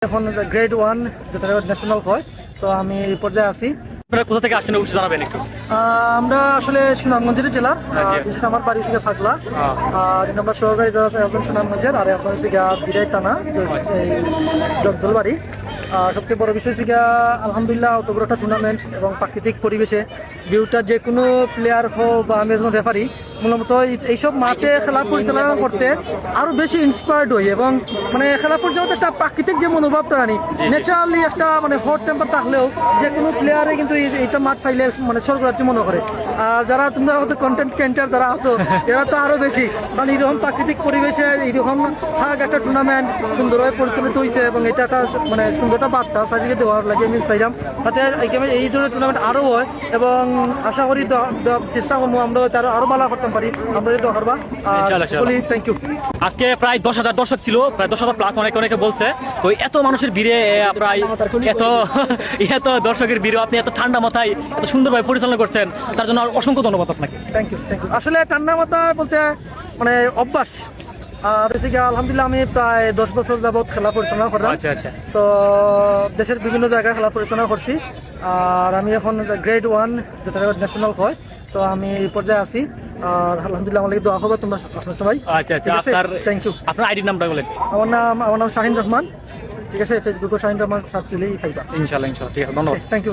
এখন গ্রেড 1 যেটা ন্যাশনাল হয়, সো আমি এই পর্যায়ে আছি। আপনারা কোথা থেকে আসেন অবশ্যই জানাবেন একটু। আমরা আসলে সুনামগঞ্জের জেলার, বিশেষ আমার বাড়ি থেকে ফাগলা, আর আমরা সহকারী একজন সুনামগঞ্জের, আর এখন হচ্ছে গিয়া দিরাই টানা জগদল বাড়ি। সবচেয়ে বড় বিষয় হচ্ছে গিয়া আলহামদুলিল্লাহ অত বড় একটা টুর্নামেন্ট এবং প্রাকৃতিক পরিবেশে ভিউটা যে কোনো প্লেয়ার হোক বা আমি একজন রেফারি মূলত এইসব মাঠে খেলা পরিচালনা করতে আরো বেশি ইন্সপায়ার্ড হই, এবং মানে খেলা পরিচালনা একটা প্রাকৃতিক যে মনোভাবটা আনি, ন্যাচারালি একটা মানে হট টেম্পার থাকলেও যে কোনো প্লেয়ারে কিন্তু এইটা মাঠ পাইলে মানে স্বর্গরাজ্য মনে করে। আর যারা তোমরা আমাদের কন্টেন্ট ক্রিয়েটর যারা আছো এরা তো আরো বেশি, কারণ এইরকম প্রাকৃতিক পরিবেশে এইরকম থাক একটা টুর্নামেন্ট সুন্দরভাবে পরিচালিত হয়েছে, এবং এটা একটা মানে সুন্দরটা বার্তা চারিদিকে দেওয়ার লাগে আমি চাইলাম, যাতে এই ধরনের টুর্নামেন্ট আরও হয়, এবং আশা করি চেষ্টা করবো আমরা আরো ভালো করতে পারি। আমরা দোয়া করবা, থ্যাংক ইউ। আজকে প্রায় 10,000 দর্শক ছিল, প্রায় 10,000 প্লাস, অনেকে বলছে। তো এত মানুষের ভিড়ে প্রায় এত দর্শকের ভিড়ে আপনি এত ঠান্ডা মাথায় এত সুন্দরভাবে পরিচালনা করছেন, তার জন্য অসংখ্য ধন্যবাদ আপনাকে। Thank you. আসলে ঠান্ডা মাথা বলতে মানে অভ্যাস, আর আলহামদুলিল্লাহ আমি প্রায় 10 বছর যাবৎ খেলা পরিচালনা করলাম। আচ্ছা। তো দেশের বিভিন্ন জায়গায় খেলা পরিচালনা করছি, আর আমি এখন গ্রেড 1 যেটা ন্যাশনাল হয়, সো আমি এই পর্যায়ে আছি। আর আলহামদুলিল্লাহ আমাকে দোয়া হবে তোমরা আপনার সবাই। আচ্ছা, আপনার থ্যাংক ইউ। আপনার আইডি নামটা বলেন। আমার নাম শাহিন রহমান, ঠিক আছে? ফেসবুকে শাহিন রহমান সার্চ দিলেই পাইবা। ইনশাআল্লাহ, ঠিক আছে, ধন্যবাদ। Thank you.